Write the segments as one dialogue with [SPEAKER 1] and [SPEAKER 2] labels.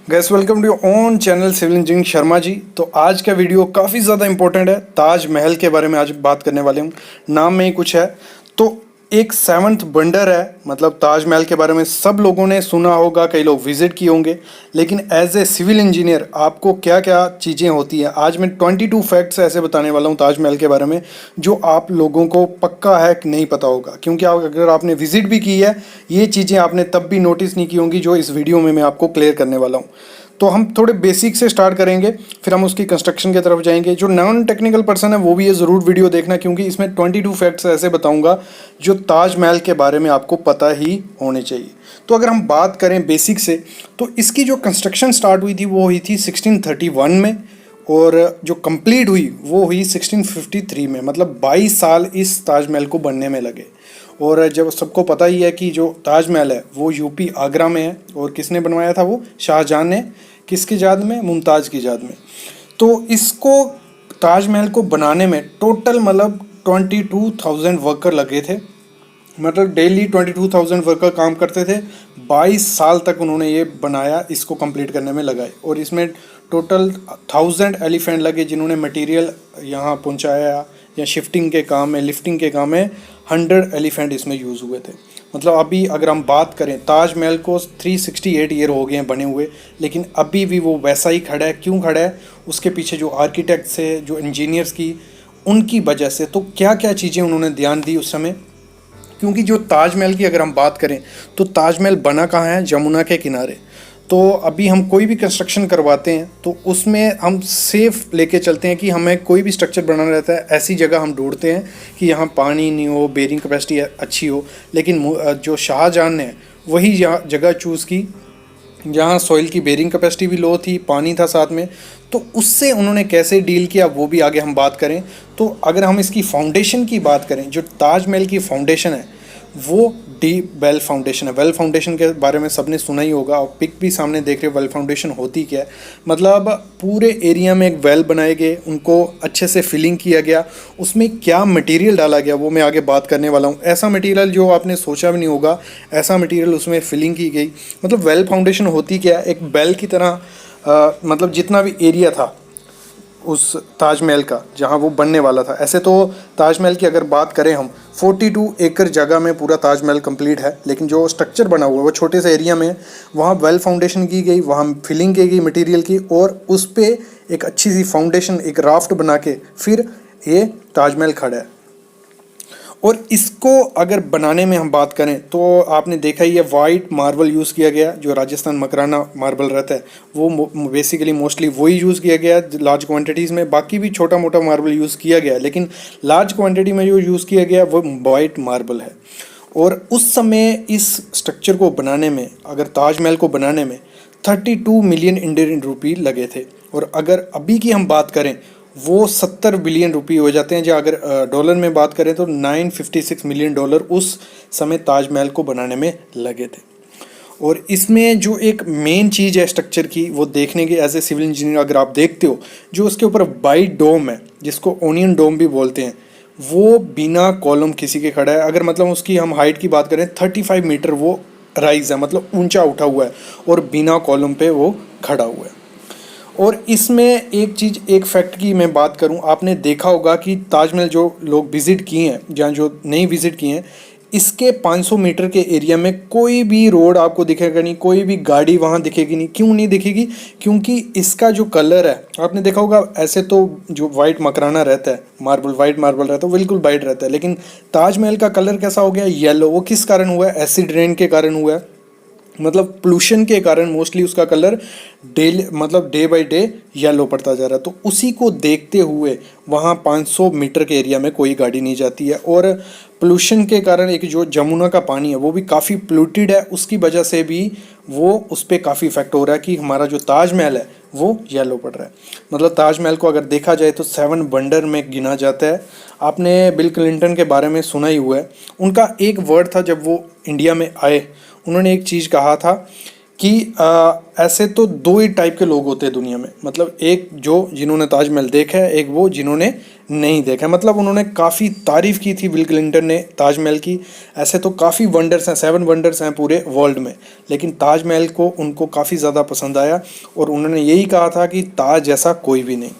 [SPEAKER 1] Gas welcome to on channel civil engineering Sharma ji. तो आज का वीडियो काफ़ी ज़्यादा इंपॉर्टेंट है। ताजमहल के बारे में आज बात करने वाले हूँ। नाम में ही कुछ है। तो एक सेवंथ वंडर है, मतलब ताजमहल के बारे में सब लोगों ने सुना होगा, कई लोग विजिट किए होंगे। लेकिन एज ए सिविल इंजीनियर आपको क्या क्या चीज़ें होती हैं, आज मैं 22 फैक्ट्स ऐसे बताने वाला हूँ ताजमहल के बारे में जो आप लोगों को पक्का है कि नहीं पता होगा। क्योंकि अगर आपने विजिट भी की है, ये चीज़ें आपने तब भी नोटिस नहीं की होंगी जो इस वीडियो में मैं आपको क्लियर करने वाला हूँ। तो हम थोड़े बेसिक से स्टार्ट करेंगे, फिर हम उसकी कंस्ट्रक्शन की तरफ जाएंगे। जो नॉन टेक्निकल पर्सन है वो भी ये ज़रूर वीडियो देखना, क्योंकि इसमें 22 फैक्ट्स ऐसे बताऊंगा जो ताजमहल के बारे में आपको पता ही होने चाहिए। तो अगर हम बात करें बेसिक से, तो इसकी जो कंस्ट्रक्शन स्टार्ट हुई थी वो हुई थी 1631 में, और जो कंप्लीट हुई वो हुई 1653 में। मतलब 22 साल इस ताजमहल को बनने में लगे। और जब सबको पता ही है कि जो ताजमहल है वो यूपी आगरा में है, और किसने बनवाया था, वो शाहजहां ने। किसकी याद में? मुमताज़ की याद में। तो इसको ताजमहल को बनाने में टोटल मतलब 22,000 वर्कर लगे थे। मतलब डेली 22,000 वर्कर काम करते थे। 22 साल तक उन्होंने ये बनाया, इसको कंप्लीट करने में लगाए। और इसमें टोटल 1000 एलिफेंट लगे जिन्होंने मटेरियल यहाँ पहुँचाया, या शिफ्टिंग के काम में, लिफ्टिंग के काम में 100 एलिफेंट इसमें यूज़ हुए थे। मतलब अभी अगर हम बात करें, ताजमहल को 368 ईयर हो गए हैं बने हुए, लेकिन अभी भी वो वैसा ही खड़ा है। क्यों खड़ा है? उसके पीछे जो आर्किटेक्ट्स है, जो इंजीनियर्स की, उनकी वजह से। तो क्या क्या चीज़ें उन्होंने ध्यान दी उस समय, क्योंकि जो ताजमहल की अगर हम बात करें तो ताजमहल बना कहाँ है? जमुना के किनारे। तो अभी हम कोई भी कंस्ट्रक्शन करवाते हैं तो उसमें हम सेफ लेके चलते हैं कि हमें कोई भी स्ट्रक्चर बनाना रहता है, ऐसी जगह हम ढूंढते हैं कि यहाँ पानी नहीं हो, बेरिंग कैपेसिटी अच्छी हो। लेकिन जो शाहजहां ने वही जगह चूज़ की जहाँ सॉइल की बेरिंग कैपेसिटी भी लो थी, पानी था साथ में। तो उससे उन्होंने कैसे डील किया वो भी आगे हम बात करें। तो अगर हम इसकी फाउंडेशन की बात करें, जो ताजमहल की फाउंडेशन है वो डीप वेल फाउंडेशन है। वेल फाउंडेशन के बारे में सबने सुना ही होगा, और पिक भी सामने देख रहे हो। वेल फाउंडेशन होती क्या है? मतलब पूरे एरिया में एक वेल बनाए गए, उनको अच्छे से फिलिंग किया गया। उसमें क्या मटेरियल डाला गया वो मैं आगे बात करने वाला हूँ। ऐसा मटेरियल जो आपने सोचा भी नहीं होगा, ऐसा मटेरियल उसमें फिलिंग की गई। मतलब वेल फाउंडेशन होती क्या है? एक बेल की तरह मतलब जितना भी एरिया था उस ताजमहल का जहाँ वो बनने वाला था। ऐसे तो ताजमहल की अगर बात करें हम, 42 एकड़ जगह में पूरा ताजमहल कंप्लीट है, लेकिन जो स्ट्रक्चर बना हुआ है वो छोटे से एरिया में है। वहाँ वेल फाउंडेशन की गई, वहाँ फिलिंग की गई मटेरियल की, और उस पर एक अच्छी सी फाउंडेशन, एक राफ्ट बना के फिर ये ताजमहल खड़ा है। और इसको अगर बनाने में हम बात करें तो आपने देखा ही है, वाइट मार्बल यूज़ किया गया। जो राजस्थान मकराना मार्बल रहता है वो बेसिकली मोस्टली वही यूज़ किया गया लार्ज क्वांटिटीज़ में। बाकी भी छोटा मोटा मार्बल यूज़ किया गया, लेकिन लार्ज क्वांटिटी में जो यूज़ किया गया वो वाइट मार्बल है। और उस समय इस स्ट्रक्चर को बनाने में, अगर ताजमहल को बनाने में 32 मिलियन इंडियन रुपी लगे थे। और अगर अभी की हम बात करें वो 70 बिलियन रुपये हो जाते हैं। जो अगर डॉलर में बात करें तो 956 मिलियन डॉलर उस समय ताजमहल को बनाने में लगे थे। और इसमें जो एक मेन चीज़ है स्ट्रक्चर की, वो देखने के एज ए सिविल इंजीनियर अगर आप देखते हो, जो उसके ऊपर वाइट डोम है जिसको ओनियन डोम भी बोलते हैं, वो बिना कॉलम किसी के खड़ा है। अगर मतलब उसकी हम हाइट की बात करें 35 मीटर वो राइज है, मतलब ऊंचा उठा हुआ है, और बिना कॉलम पे वो खड़ा हुआ है। और इसमें एक चीज़, एक फैक्ट की मैं बात करूं, आपने देखा होगा कि ताजमहल जो लोग विज़िट किए हैं, जहाँ जो नहीं विज़िट किए हैं, इसके 500 मीटर के एरिया में कोई भी रोड आपको दिखेगा नहीं, कोई भी गाड़ी वहाँ दिखेगी नहीं। क्यों नहीं दिखेगी? क्योंकि इसका जो कलर है, आपने देखा होगा, ऐसे तो जो वाइट मकराना रहता है, मार्बल वाइट मार्बल रहता है, वो बिल्कुल वाइट रहता है, लेकिन ताजमहल का कलर कैसा हो गया? येलो। वो किस कारण हुआ है? एसिड रेन के कारण हुआ है। मतलब पोल्यूशन के कारण मोस्टली उसका colour day by day yellow पड़ता जा रहा है। तो उसी को देखते हुए वहाँ 500 मीटर के एरिया में कोई गाड़ी नहीं जाती है। और पोल्यूशन के कारण एक जो जमुना का पानी है वो भी काफ़ी पोल्यूटेड है, उसकी वजह से भी वो उस पर काफ़ी इफेक्ट हो रहा है कि हमारा जो ताजमहल है वो येलो पड़ रहा है। मतलब ताजमहल को अगर देखा जाए तो 7 वंडर में गिना जाता है। आपने बिल क्लिंटन के बारे में सुना ही हुआ है। उनका एक वर्ड था जब वो इंडिया में आए, उन्होंने एक चीज़ कहा था कि ऐसे तो दो ही टाइप के लोग होते हैं दुनिया में, मतलब एक जो जिन्होंने ताजमहल देखा है, एक वो जिन्होंने नहीं देखा है। मतलब उन्होंने काफ़ी तारीफ़ की थी बिल क्लिंटन ने ताजमहल की। ऐसे तो काफ़ी वंडर्स हैं, 7 वंडर्स हैं पूरे वर्ल्ड में, लेकिन ताजमहल को उनको काफ़ी ज़्यादा पसंद आया और उन्होंने यही कहा था कि ताज जैसा कोई भी नहीं।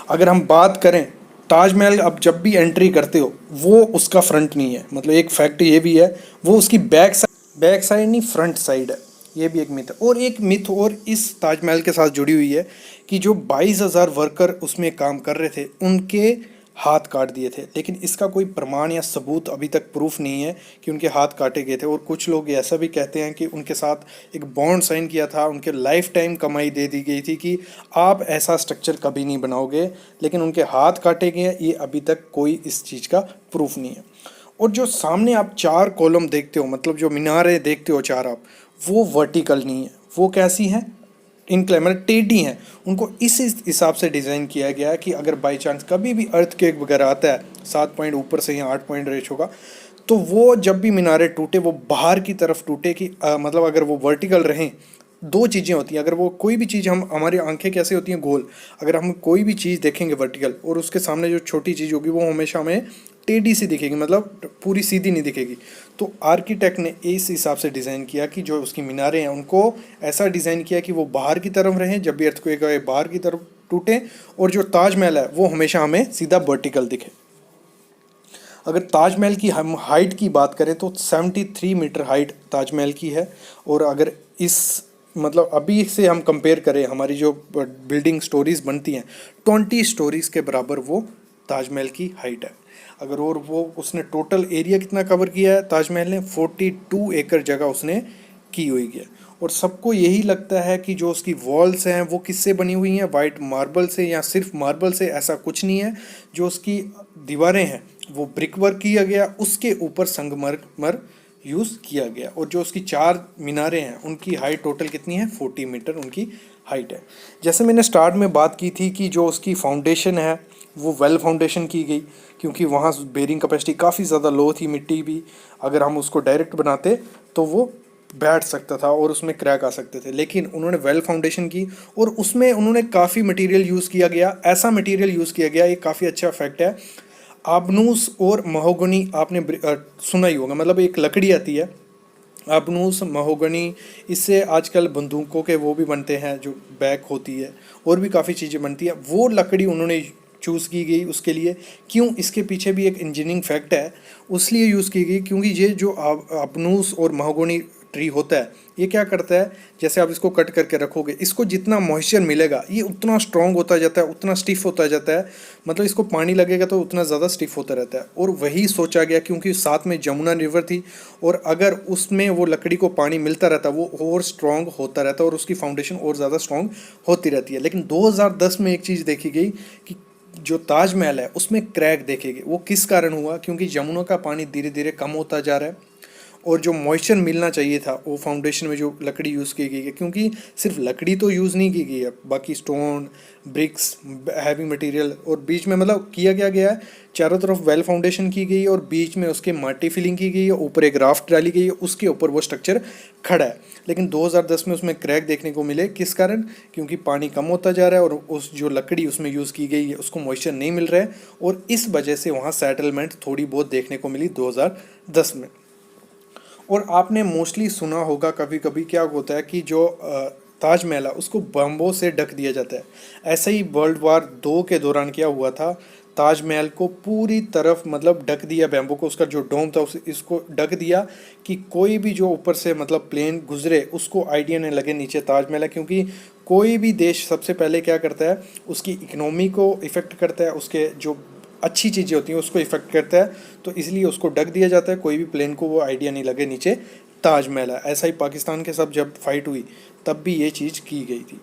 [SPEAKER 1] अगर हम बात करें ताजमहल, अब जब भी एंट्री करते हो वो उसका फ्रंट नहीं है, मतलब एक फैक्ट ये भी है, वो उसकी बैक साइड नहीं फ्रंट साइड है। ये भी एक मिथ है। और एक मिथ और इस ताजमहल के साथ जुड़ी हुई है कि जो 22,000 वर्कर उसमें काम कर रहे थे उनके हाथ काट दिए थे, लेकिन इसका कोई प्रमाण या सबूत अभी तक प्रूफ नहीं है कि उनके हाथ काटे गए थे। और कुछ लोग ऐसा भी कहते हैं कि उनके साथ एक बॉन्ड साइन किया था, उनके लाइफ टाइम कमाई दे दी गई थी कि आप ऐसा स्ट्रक्चर कभी नहीं बनाओगे, लेकिन उनके हाथ काटे गए हैं, ये अभी तक कोई इस चीज़ का प्रूफ नहीं है। और जो सामने आप 4 कॉलम देखते हो, मतलब जो मीनारें देखते हो 4 आप, वो वर्टिकल नहीं है, वो कैसी हैं, मतलब टेढ़ी हैं। उनको इस हिसाब से डिज़ाइन किया गया है कि अगर बाई चांस कभी भी अर्थक्वेक वगैरह आता है 7 पॉइंट ऊपर से या 8 पॉइंट रेश होगा, तो वो जब भी मीनारें टूटे वो बाहर की तरफ टूटे कि मतलब अगर वो वर्टिकल रहें। दो चीज़ें होती हैं, अगर वो कोई भी चीज़, हम हमारी आंखें कैसे होती हैं गोल, अगर हम कोई भी चीज़ देखेंगे वर्टिकल और उसके सामने जो छोटी चीज़ होगी वो हमेशा हमें टेढ़ी सी दिखेगी, मतलब पूरी सीधी नहीं दिखेगी। तो आर्किटेक्ट ने इस हिसाब से डिज़ाइन किया कि जो उसकी मीनारें हैं उनको ऐसा डिज़ाइन किया कि वो बाहर की तरफ रहें, जब भी अर्थक्वेक आए बाहर की तरफ टूटें, और जो ताजमहल है वो हमेशा हमें सीधा वर्टिकल दिखे। अगर ताजमहल की हम हाइट की बात करें तो 73 मीटर हाइट ताजमहल की है। और अगर इस मतलब अभी से हम कंपेयर करें, हमारी जो बिल्डिंग स्टोरीज बनती हैं 20 स्टोरीज के बराबर वो ताजमहल की हाइट है। अगर और वो उसने टोटल एरिया कितना कवर किया है ताजमहल ने, 42 एकड़ जगह उसने की हुई है। और सबको यही लगता है कि जो उसकी वॉल्स हैं वो किससे बनी हुई हैं, वाइट मार्बल से या सिर्फ मार्बल से, ऐसा कुछ नहीं है। जो उसकी दीवारें हैं वो ब्रिक वर्क किया गया, उसके ऊपर संगमरमर यूज़ किया गया। और जो उसकी 4 मीनारें हैं उनकी हाइट टोटल कितनी है, 40 मीटर उनकी हाइट है। जैसे मैंने स्टार्ट में बात की थी कि जो उसकी फाउंडेशन है वो वेल फाउंडेशन की गई, क्योंकि वहाँ बेरिंग कैपेसिटी काफ़ी ज़्यादा लो थी, मिट्टी भी अगर हम उसको डायरेक्ट बनाते तो वो बैठ सकता था और उसमें क्रैक आ सकते थे, लेकिन उन्होंने वेल फाउंडेशन की और उसमें उन्होंने काफ़ी मटेरियल यूज़ किया गया। ऐसा मटेरियल यूज़ किया गया, ये काफ़ी अच्छा फैक्ट है। आबनूस और महोगनी आपने सुना ही होगा, मतलब एक लकड़ी आती है आबनूस महोगनी, इससे आजकल बंदूकों के वो भी बनते हैं, जो बैक होती है, और भी काफ़ी चीज़ें बनती हैं। वो लकड़ी उन्होंने चूज़ की गई उसके लिए। क्यों, इसके पीछे भी एक इंजीनियरिंग फैक्ट है, उसलिए यूज़ की गई क्योंकि ये जो आबनूस और महोगनी ट्री होता है, ये क्या करता है, जैसे आप इसको कट करके रखोगे, इसको जितना मॉइस्चर मिलेगा ये उतना स्ट्रॉन्ग होता जाता है, उतना स्टिफ होता जाता है, मतलब इसको पानी लगेगा तो उतना ज़्यादा स्टिफ होता रहता है। और वही सोचा गया क्योंकि साथ में जमुना रिवर थी, और अगर उसमें वो लकड़ी को पानी मिलता रहता वो और स्ट्रॉन्ग होता रहता और उसकी फाउंडेशन और ज़्यादा स्ट्रॉन्ग होती रहती है। लेकिन 2010 में एक चीज़ देखी गई कि जो ताजमहल है उसमें क्रैक देखे गए। वो किस कारण हुआ, क्योंकि जमुना का पानी धीरे धीरे कम होता जा रहा है और जो मॉइस्चर मिलना चाहिए था वो फाउंडेशन में जो लकड़ी यूज़ की गई है, क्योंकि सिर्फ लकड़ी तो यूज़ नहीं की गई है, बाकी स्टोन, ब्रिक्स, हैवी मटेरियल, और बीच में मतलब किया क्या गया है, चारों तरफ वेल फाउंडेशन की गई है और बीच में उसके माटी फिलिंग की गई है, ऊपर एक राफ्ट डाली गई है, उसके ऊपर वो स्ट्रक्चर खड़ा है। लेकिन 2010 में उसमें क्रैक देखने को मिले, किस कारण, क्योंकि पानी कम होता जा रहा है और उस जो लकड़ी उसमें यूज़ की गई है उसको मॉइस्चर नहीं मिल रहा है, और इस वजह से वहाँ सेटलमेंट थोड़ी बहुत देखने को मिली 2010 में। और आपने मोस्टली सुना होगा कभी कभी क्या होता है कि जो ताजमहल है उसको बम्बों से ढक दिया जाता है। ऐसे ही वर्ल्ड वार 2 के दौरान क्या हुआ था, ताजमहल को पूरी तरफ मतलब ढक दिया बैम्बू को, उसका जो डोम था उस इसको ढक दिया कि कोई भी जो ऊपर से मतलब प्लेन गुजरे उसको आइडिया नहीं लगे नीचे ताजमहल है। क्योंकि कोई भी देश सबसे पहले क्या करता है, उसकी इकनॉमी को इफ़ेक्ट करता है, उसके जो अच्छी चीज़ें होती हैं उसको इफ़ेक्ट करता है, तो इसलिए उसको ढक दिया जाता है, कोई भी प्लेन को वो आइडिया नहीं लगे नीचे ताजमहल है। ऐसा ही पाकिस्तान के साथ जब फाइट हुई तब भी ये चीज़ की गई थी।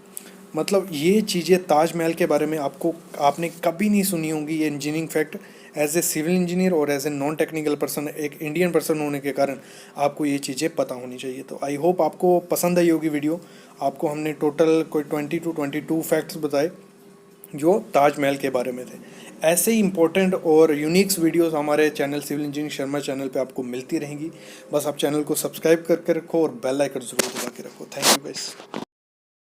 [SPEAKER 1] मतलब ये चीज़ें ताजमहल के बारे में आपने कभी नहीं सुनी होंगी, ये engineering fact. As a civil engineer और as a non technical person, एक इंडियन पर्सन होने के कारण आपको ये चीज़ें पता होनी चाहिए। तो आई होप आपको पसंद आई होगी वीडियो। आपको हमने टोटल कोई 22 फैक्ट्स बताए जो ताजमहल के बारे में थे। ऐसे ही इंपॉर्टेंट और यूनिक्स वीडियोस हमारे channel civil engineering Sharma channel पे आपको मिलती रहेंगी। बस आप चैनल को सब्सक्राइब करके रखो और बेल आइकन ज़रूर दबा के रखो। Thank you guys.